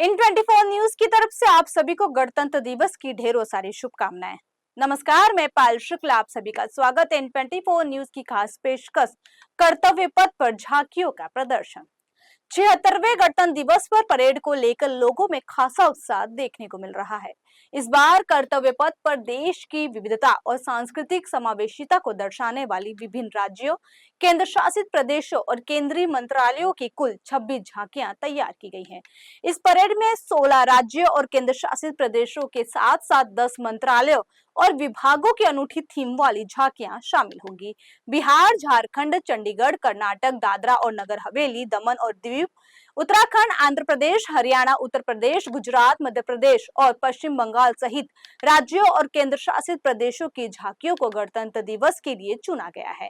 N24 news की तरफ से आप सभी को गणतंत्र दिवस की ढेरों सारी शुभकामनाएं। नमस्कार, मैं पायल शुक्ला, आप सभी का स्वागत है N24 न्यूज की खास पेशकश कर्तव्य पथ पर झांकियों का प्रदर्शन। 76वें गणतंत्र दिवस पर परेड को लेकर लोगों में खासा उत्साह देखने को मिल रहा है। इस बार कर्तव्य पथ पर देश की विविधता और सांस्कृतिक समावेशिता को दर्शाने वाली विभिन्न राज्यों, केंद्र शासित प्रदेशों और केंद्रीय मंत्रालयों की कुल 26 झांकियां तैयार की गई हैं। इस परेड में 16 राज्यों और केंद्र शासित प्रदेशों के साथ साथ 10 मंत्रालयों और विभागों की अनूठी थीम वाली झांकियां शामिल होंगी। बिहार, झारखंड, चंडीगढ़, कर्नाटक, दादरा और नगर हवेली, दमन और दीव, उत्तराखंड, आंध्र प्रदेश, हरियाणा, उत्तर प्रदेश, गुजरात, मध्य प्रदेश और पश्चिम बंगाल सहित राज्यों और केंद्र शासित प्रदेशों की झांकियों को गणतंत्र दिवस के लिए चुना गया है।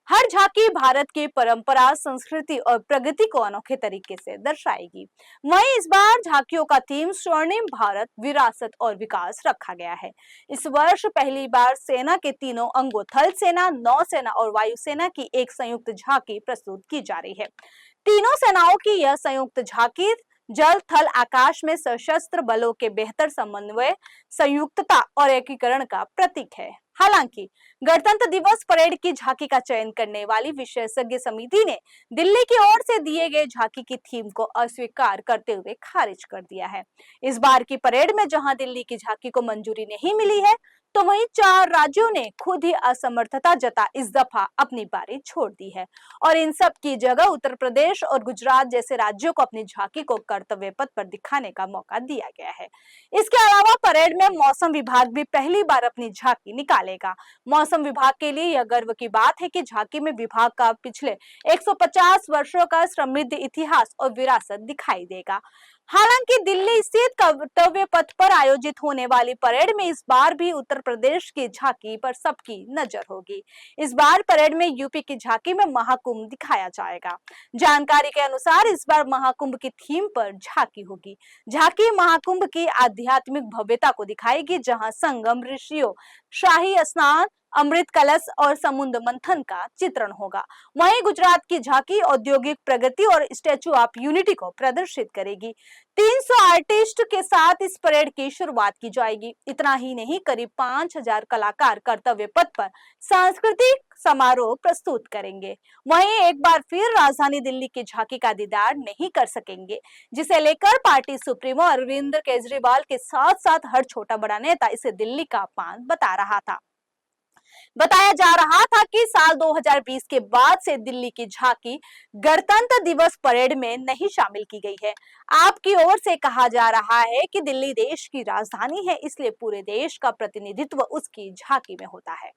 हर झांकी भारत की परंपरा, संस्कृति और प्रगति को अनोखे तरीके से दर्शाएगी। वहीं इस बार झांकियों का थीम स्वर्णिम भारत, विरासत और विकास रखा गया है। इस वर्ष पहली बार सेना के तीनों अंगों थल सेना, नौसेना और वायुसेना की एक संयुक्त झांकी प्रस्तुत की जा रही है। तीनों सेनाओं की यह संयुक्त झांकी जल, थल, आकाश में सशस्त्र बलों के बेहतर समन्वय, संयुक्तता और एकीकरण का प्रतीक है। हालांकि गणतंत्र दिवस परेड की झांकी का चयन करने वाली विशेषज्ञ समिति ने दिल्ली की ओर से दिए गए झांकी की थीम को अस्वीकार करते हुए खारिज कर दिया है। इस बार की परेड में जहां दिल्ली की झांकी को मंजूरी नहीं मिली है, तो वहीं 4 राज्यों ने खुद ही असमर्थता जता इस दफा अपनी बारी छोड़ दी है और इन सब की जगह उत्तर प्रदेश और गुजरात जैसे राज्यों को अपनी झांकी को कर्तव्य पथ पर दिखाने का मौका दिया गया है। इसके अलावा परेड में मौसम विभाग भी पहली बार अपनी झांकी निकालेगा। मौसम विभाग के लिए यह गर्व की बात है कि झांकी में विभाग का पिछले 150 वर्षों का समृद्ध इतिहास और विरासत दिखाई देगा। हालांकि दिल्ली स्थित कर्तव्य पथ पर आयोजित होने वाली परेड में इस बार भी उत्तर प्रदेश की झांकी पर सबकी नजर होगी। इस बार परेड में यूपी की झांकी में महाकुंभ दिखाया जाएगा। जानकारी के अनुसार इस बार महाकुंभ की थीम पर झांकी होगी। झांकी महाकुंभ की आध्यात्मिक भव्यता को दिखाएगी, जहां संगम, ऋषियों, शाही स्नान, अमृत कलश और समुद्र मंथन का चित्रण होगा। वहीं गुजरात की झांकी औद्योगिक प्रगति और स्टैच्यू ऑफ यूनिटी को प्रदर्शित करेगी। 300 आर्टिस्ट के साथ इस परेड की शुरुआत की जाएगी। इतना ही नहीं, करीब 5000 कलाकार कर्तव्य पथ पर सांस्कृतिक समारोह प्रस्तुत करेंगे। वहीं एक बार फिर राजधानी दिल्ली की झांकी का दीदार नहीं कर सकेंगे, जिसे लेकर पार्टी सुप्रीमो अरविंद केजरीवाल के साथ साथ हर छोटा बड़ा नेता इसे दिल्ली का अपमान बता रहा था। बताया जा रहा था कि साल 2020 के बाद से दिल्ली की झांकी गणतंत्र दिवस परेड में नहीं शामिल की गई है। आपकी ओर से कहा जा रहा है कि दिल्ली देश की राजधानी है, इसलिए पूरे देश का प्रतिनिधित्व उसकी झांकी में होता है।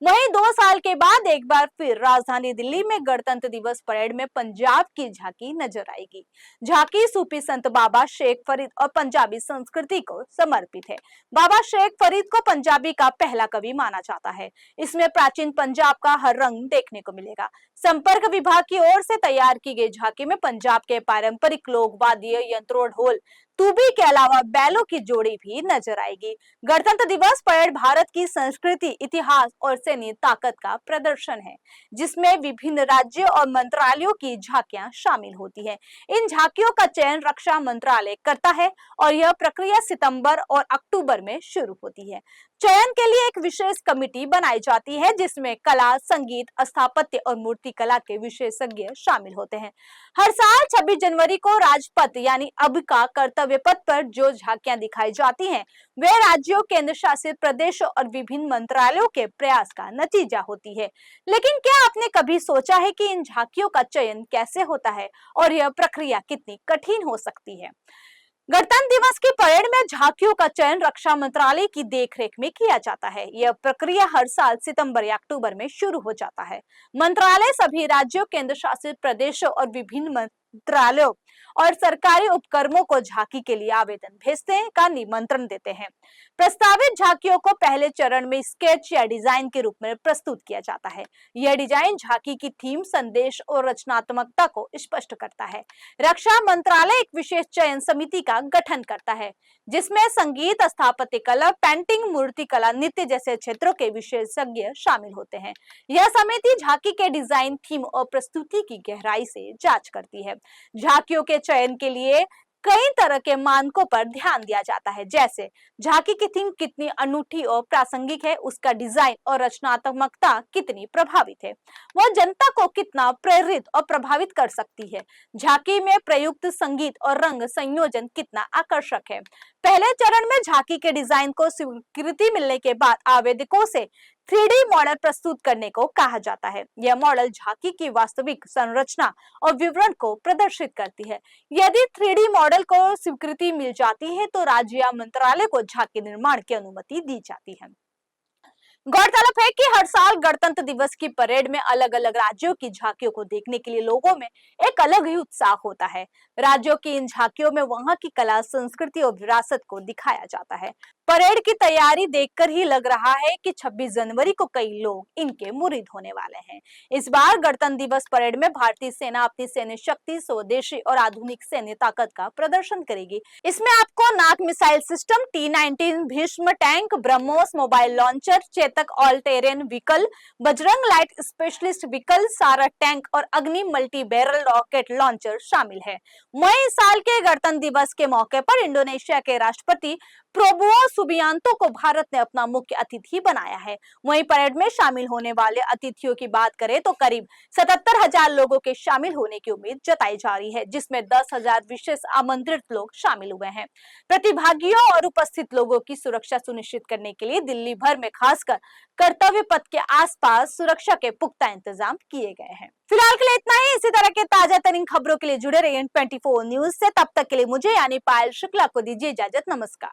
वहीं 2 साल के बाद एक बार फिर राजधानी दिल्ली में गणतंत्र दिवस परेड में पंजाब की झांकी नजर आएगी। झांकी सूफी संत बाबा शेख फरीद और पंजाबी संस्कृति को समर्पित है। बाबा शेख फरीद को पंजाबी का पहला कवि माना जाता है। इसमें प्राचीन पंजाब का हर रंग देखने को मिलेगा। संपर्क विभाग की ओर से तैयार की गई झांकी में पंजाब के पारंपरिक लोक वाद्य यंत्रों, ढोल, तूबी के अलावा बैलों की जोड़ी भी नजर आएगी। गणतंत्र दिवस परेड भारत की संस्कृति, इतिहास और सैन्य ताकत का प्रदर्शन है, जिसमें विभिन्न राज्यों और मंत्रालयों की झांकियां शामिल होती हैं। इन झांकियों का चयन रक्षा मंत्रालय करता है और यह प्रक्रिया सितंबर और अक्टूबर में शुरू होती है। चयन के लिए एक विशेष कमेटी बनाई जाती है, जिसमें कला, संगीत, स्थापत्य और मूर्ति कला के विशेषज्ञ शामिल होते हैं। हर साल 26 जनवरी को राजपथ यानी अब का कर्तव्य पथ पर जो झांकियां दिखाई जाती हैं, वे राज्यों, केंद्र शासित प्रदेशों और विभिन्न मंत्रालयों के प्रयास का नतीजा होती है। लेकिन क्या आपने कभी सोचा है कि इन झांकियों का चयन कैसे होता है और यह प्रक्रिया कितनी कठिन हो सकती है? गणतंत्र दिवस की परेड में झांकियों का चयन रक्षा मंत्रालय की देखरेख में किया जाता है। यह प्रक्रिया हर साल सितंबर या अक्टूबर में शुरू हो जाता है। मंत्रालय सभी राज्यों, केंद्र शासित प्रदेशों और विभिन्न मंत्रालयों और सरकारी उपक्रमों को झांकी के लिए आवेदन भेजने का निमंत्रण देते हैं। प्रस्तावित झांकियों को पहले चरण में स्केच या डिजाइन के रूप में प्रस्तुत किया जाता है। यह डिजाइन झांकी की थीम, संदेश और रचनात्मकता को स्पष्ट करता है। रक्षा मंत्रालय एक विशेष चयन समिति का गठन करता है, जिसमें संगीत, स्थापत्य कला, पेंटिंग, मूर्ति कला, नृत्य जैसे क्षेत्रों के विशेषज्ञ शामिल होते हैं। यह समिति झांकी के डिजाइन, थीम और प्रस्तुति की गहराई से जांच करती है। झांकियों के चयन के लिए कई तरह के मानकों पर ध्यान दिया जाता है, जैसे झांकी की थीम कितनी अनूठी और प्रासंगिक है, उसका डिजाइन और रचनात्मकता कितनी प्रभावित है, वह जनता को कितना प्रेरित और प्रभावित कर सकती है, झांकी में प्रयुक्त संगीत और रंग संयोजन कितना आकर्षक है। पहले चरण में झांकी के डिजाइन को स्वीकृति मिलने के बाद आवेदकों से 3D मॉडल प्रस्तुत करने को कहा जाता है। यह मॉडल झांकी की वास्तविक संरचना और विवरण को प्रदर्शित करती है। यदि 3D मॉडल को स्वीकृति मिल जाती है तो राज्य या मंत्रालय को झांकी निर्माण की अनुमति दी जाती है। गौरतलब है कि हर साल गणतंत्र दिवस की परेड में अलग अलग राज्यों की झांकियों को देखने के लिए लोगों में एक अलग ही उत्साह होता है। राज्यों की इन झांकियों में वहां की कला, संस्कृति और विरासत को दिखाया जाता है। परेड की तैयारी देखकर ही लग रहा है कि 26 जनवरी को कई लोग इनके मुरीद होने वाले हैं। इस बार गणतंत्र दिवस परेड में भारतीय सेना अपनी सैन्य शक्ति, स्वदेशी और आधुनिक सैन्य ताकत का प्रदर्शन करेगी। इसमें आपको Nag missile system, T-19 Bhishma tank, BrahMos mobile launcher, Chetak all terrain vehicle, Bajrang light specialist vehicle, सारह टैंक और Agni multi barrel rocket launcher शामिल है। मई साल के गणतंत्र दिवस के मौके पर इंडोनेशिया के राष्ट्रपति प्रोबोवो सुबियांतो को भारत ने अपना मुख्य अतिथि बनाया है। वहीं परेड में शामिल होने वाले अतिथियों की बात करें तो करीब 77,000 लोगों के शामिल होने की उम्मीद जताई जा रही है, जिसमें 10,000 विशेष आमंत्रित लोग शामिल हुए हैं। प्रतिभागियों और उपस्थित लोगों की सुरक्षा सुनिश्चित करने के लिए दिल्ली भर में खासकर कर्तव्य पथ के आसपास सुरक्षा के पुख्ता इंतजाम किए गए हैं। फिलहाल के लिए इतना ही। इसी तरह के ताजा तरीन खबरों के लिए जुड़े रहिए N24 न्यूज से। तब तक के लिए मुझे यानी पायल शुक्ला को दीजिए इजाजत। नमस्कार।